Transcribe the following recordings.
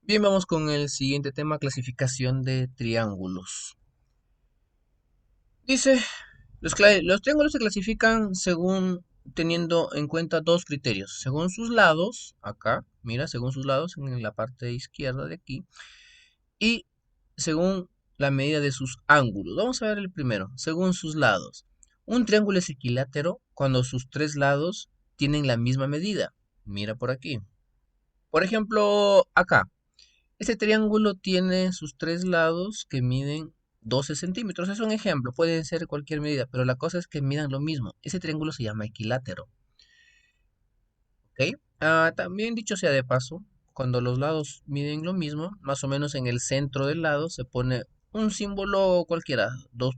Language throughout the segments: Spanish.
Bien, vamos con el siguiente tema, clasificación de triángulos. Dice, los triángulos se clasifican según teniendo en cuenta dos criterios. Según sus lados, acá, mira, según sus lados en la parte izquierda de aquí, y según la medida de sus ángulos. Vamos a ver el primero, según sus lados. Un triángulo es equilátero cuando sus tres lados tienen la misma medida. Mira por aquí. Por ejemplo, acá. Este triángulo tiene sus tres lados que miden 12 centímetros. Es un ejemplo, puede ser cualquier medida, pero la cosa es que midan lo mismo. Ese triángulo se llama equilátero. ¿Ok? También dicho sea de paso, cuando los lados miden lo mismo, más o menos en el centro del lado se pone un símbolo cualquiera, dos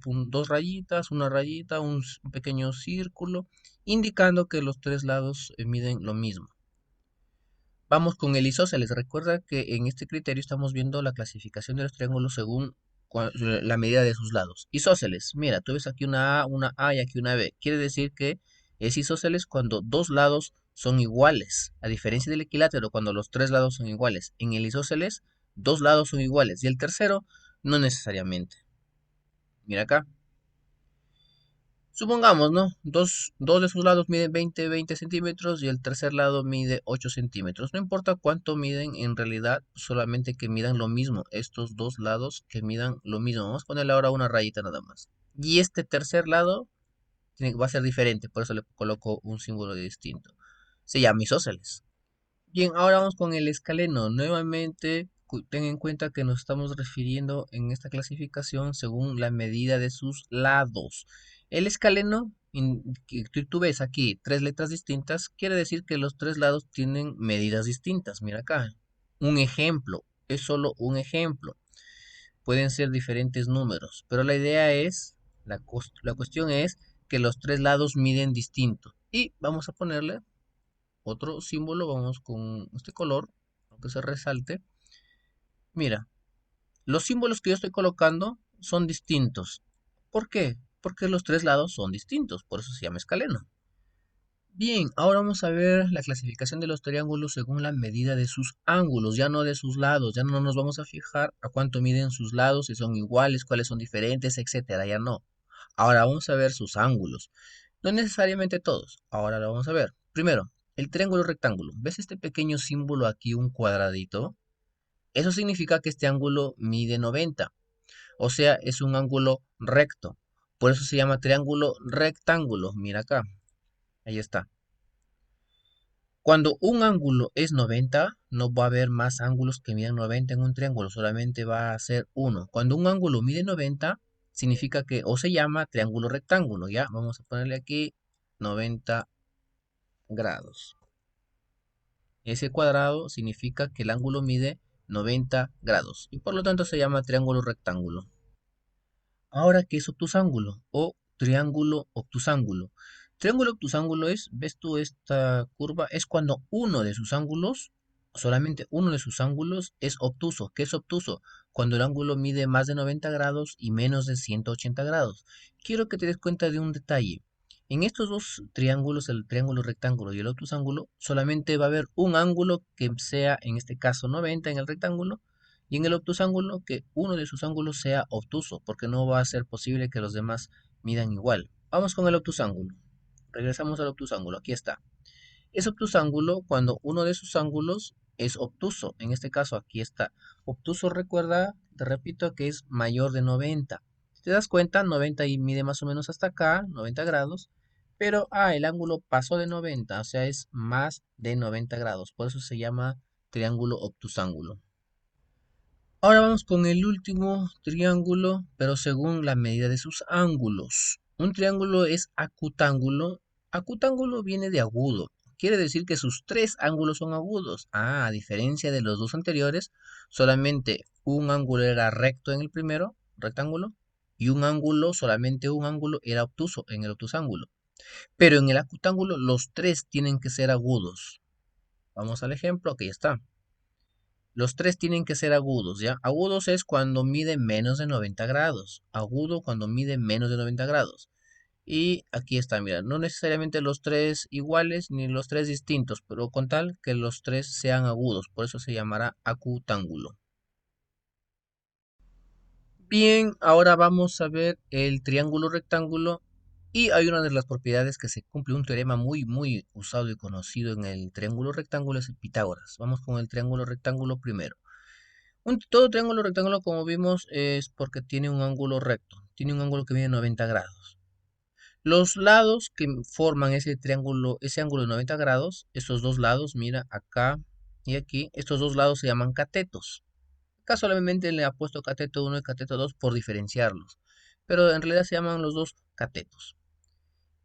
rayitas, una rayita, un pequeño círculo, indicando que los tres lados miden lo mismo. Vamos con el isósceles. Recuerda que en este criterio estamos viendo la clasificación de los triángulos según la medida de sus lados. Isósceles. Mira, tú ves aquí una A y aquí una B. Quiere decir que es isósceles cuando dos lados son iguales. A diferencia del equilátero, cuando los tres lados son iguales. En el isósceles, dos lados son iguales. Y el tercero, no necesariamente. Mira acá. Supongamos, ¿no? Dos de sus lados miden 20 centímetros y el tercer lado mide 8 centímetros. No importa cuánto miden, en realidad solamente que midan lo mismo. Estos dos lados que midan lo mismo. Vamos a ponerle ahora una rayita nada más. Y este tercer lado va a ser diferente, por eso le coloco un símbolo distinto. Se llama isósceles. Bien, ahora vamos con el escaleno. Nuevamente, ten en cuenta que nos estamos refiriendo en esta clasificación según la medida de sus lados. El escaleno, que tú ves aquí tres letras distintas, quiere decir que los tres lados tienen medidas distintas. Mira acá, un ejemplo, es solo un ejemplo. Pueden ser diferentes números, pero la idea es, la cuestión es que los tres lados miden distinto. Y vamos a ponerle otro símbolo, vamos con este color, aunque se resalte. Mira, los símbolos que yo estoy colocando son distintos. ¿Por qué? Porque los tres lados son distintos, por eso se llama escaleno. Bien, ahora vamos a ver la clasificación de los triángulos según la medida de sus ángulos, ya no de sus lados, ya no nos vamos a fijar a cuánto miden sus lados, si son iguales, cuáles son diferentes, etcétera, ya no. Ahora vamos a ver sus ángulos. No necesariamente todos. Ahora lo vamos a ver. Primero, el triángulo rectángulo. ¿Ves este pequeño símbolo aquí, un cuadradito? Eso significa que este ángulo mide 90. O sea, es un ángulo recto. Por eso se llama triángulo rectángulo. Mira acá. Ahí está. Cuando un ángulo es 90, no va a haber más ángulos que midan 90 en un triángulo, solamente va a ser uno. Cuando un ángulo mide 90, significa que o se llama triángulo rectángulo, ¿ya? Vamos a ponerle aquí 90 grados. Ese cuadrado significa que el ángulo mide 90 grados y por lo tanto se llama triángulo rectángulo. Ahora, ¿qué es obtusángulo o triángulo obtusángulo? Triángulo obtusángulo es, ¿ves tú esta curva? Es cuando uno de sus ángulos, solamente uno de sus ángulos es obtuso. ¿Qué es obtuso? Cuando el ángulo mide más de 90 grados y menos de 180 grados. Quiero que te des cuenta de un detalle. En estos dos triángulos, el triángulo rectángulo y el obtusángulo, solamente va a haber un ángulo que sea, en este caso 90 en el rectángulo, y en el obtusángulo que uno de sus ángulos sea obtuso, porque no va a ser posible que los demás midan igual. Vamos con el obtusángulo. Regresamos al obtusángulo, aquí está. Es obtusángulo cuando uno de sus ángulos es obtuso. En este caso, aquí está. Obtuso, recuerda, te repito, que es mayor de 90. Si te das cuenta, 90 y mide más o menos hasta acá, 90 grados. Pero, el ángulo pasó de 90, o sea, es más de 90 grados. Por eso se llama triángulo obtusángulo. Ahora vamos con el último triángulo, pero según la medida de sus ángulos. Un triángulo es acutángulo. Acutángulo viene de agudo. Quiere decir que sus tres ángulos son agudos. A diferencia de los dos anteriores, solamente un ángulo era recto en el primero, rectángulo, y solamente un ángulo era obtuso en el obtusángulo. Pero en el acutángulo los tres tienen que ser agudos. Vamos al ejemplo, aquí está. Los tres tienen que ser agudos, ¿ya? Agudos es cuando mide menos de 90 grados. Agudo cuando mide menos de 90 grados. Y aquí está, mira, no necesariamente los tres iguales ni los tres distintos, pero con tal que los tres sean agudos, por eso se llamará acutángulo. Bien, ahora vamos a ver el triángulo rectángulo y hay una de las propiedades que se cumple, un teorema muy usado y conocido en el triángulo rectángulo es el Pitágoras. Vamos con el triángulo rectángulo primero. Todo triángulo rectángulo, como vimos, es porque tiene un ángulo recto, tiene un ángulo que mide 90 grados. Los lados que forman ese triángulo, ese ángulo de 90 grados, estos dos lados, mira, acá y aquí, estos dos lados se llaman catetos. Acá solamente le ha puesto cateto 1 y cateto 2 por diferenciarlos, pero en realidad se llaman los dos catetos.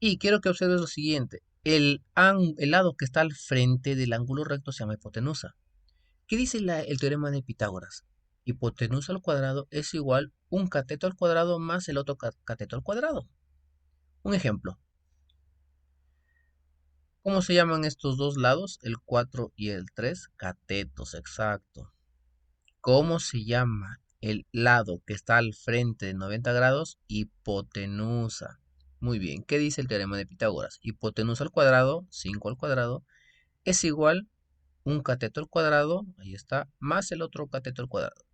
Y quiero que observes lo siguiente, el lado que está al frente del ángulo recto se llama hipotenusa. ¿Qué dice el teorema de Pitágoras? Hipotenusa al cuadrado es igual un cateto al cuadrado más el otro cateto al cuadrado. Un ejemplo, ¿cómo se llaman estos dos lados? El 4 y el 3, catetos, exacto. ¿Cómo se llama el lado que está al frente de 90 grados? Hipotenusa. Muy bien, ¿qué dice el teorema de Pitágoras? Hipotenusa al cuadrado, 5 al cuadrado, es igual un cateto al cuadrado, ahí está, más el otro cateto al cuadrado.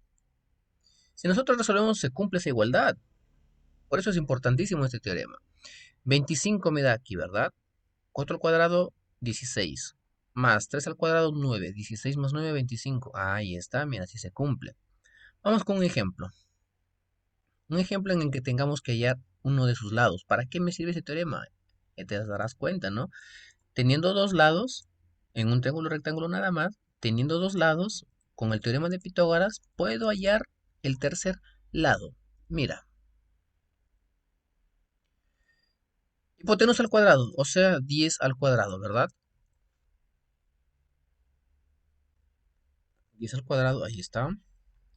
Si nosotros resolvemos, se cumple esa igualdad. Por eso es importantísimo este teorema. 25 me da aquí, ¿verdad? 4 al cuadrado, 16. Más 3 al cuadrado, 9. 16 más 9, 25. Ahí está, mira, si se cumple. Vamos con un ejemplo. Un ejemplo en el que tengamos que hallar uno de sus lados. ¿Para qué me sirve ese teorema? Te darás cuenta, ¿no? Teniendo dos lados, en un triángulo rectángulo nada más, teniendo dos lados, con el teorema de Pitágoras, puedo hallar el tercer lado. Mira, hipotenusa al cuadrado, o sea, 10 al cuadrado, ¿verdad? 10 al cuadrado, ahí está.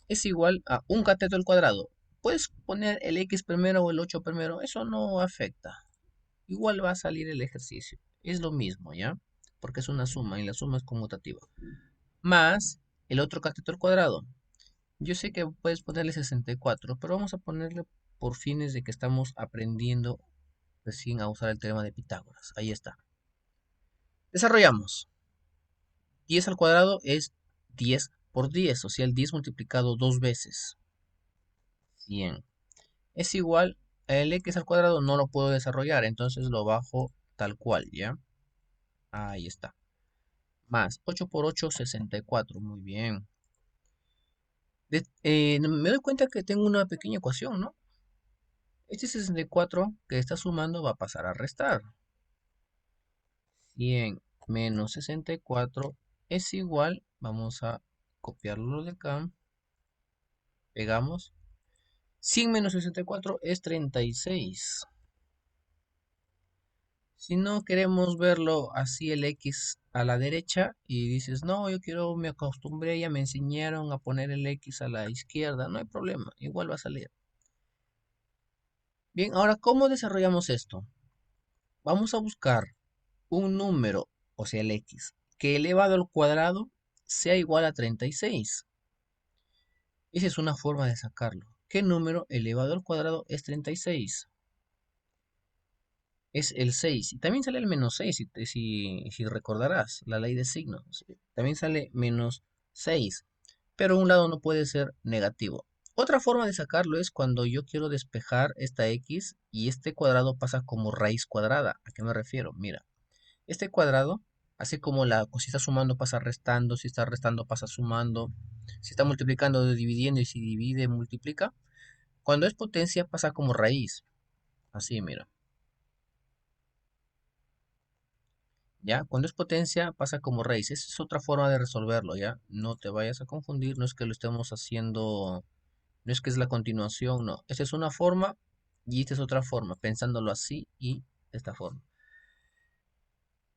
Es igual a un cateto al cuadrado. Puedes poner el x primero o el 8 primero, eso no afecta. Igual va a salir el ejercicio. Es lo mismo, ¿ya? Porque es una suma y la suma es conmutativa. Más el otro cateto al cuadrado. Yo sé que puedes ponerle 64, pero vamos a ponerle por fines de que estamos aprendiendo recién a usar el teorema de Pitágoras. Ahí está. Desarrollamos. 10 al cuadrado es 10 por 10, o sea, el 10 multiplicado dos veces. 100. Es igual a el x al cuadrado, no lo puedo desarrollar, entonces lo bajo tal cual, ¿ya? Ahí está. Más 8 por 8, 64. Muy bien. Me doy cuenta que tengo una pequeña ecuación, ¿no? Este 64 que está sumando va a pasar a restar. 100 menos 64 es igual, vamos a copiarlo de acá, pegamos. 100 menos 64 es 36. Si no queremos verlo así el X a la derecha y dices, no, yo quiero, me acostumbré, ya me enseñaron a poner el X a la izquierda, no hay problema, igual va a salir. Bien, ahora, ¿cómo desarrollamos esto? Vamos a buscar un número, o sea, el X, que elevado al cuadrado sea igual a 36. Esa es una forma de sacarlo. ¿Qué número elevado al cuadrado es 36? Es el 6. Y también sale el menos 6, si recordarás la ley de signos. También sale menos 6, pero un lado no puede ser negativo. Otra forma de sacarlo es cuando yo quiero despejar esta x y este cuadrado pasa como raíz cuadrada. ¿A qué me refiero? Mira, este cuadrado, así como si está sumando pasa restando, si está restando pasa sumando, si está multiplicando dividiendo y si divide multiplica. Cuando es potencia pasa como raíz. Así, mira. ¿Ya? Cuando es potencia pasa como raíz. Esa es otra forma de resolverlo, ¿ya? No te vayas a confundir, no es que lo estemos haciendo, no es que es la continuación, no. Esta es una forma y esta es otra forma, pensándolo así y de esta forma.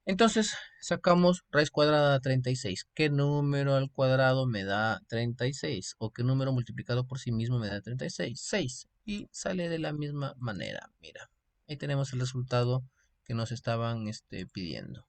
Entonces, sacamos raíz cuadrada de 36. ¿Qué número al cuadrado me da 36? ¿O qué número multiplicado por sí mismo me da 36? 6. Y sale de la misma manera, mira. Ahí tenemos el resultado que nos estaban pidiendo.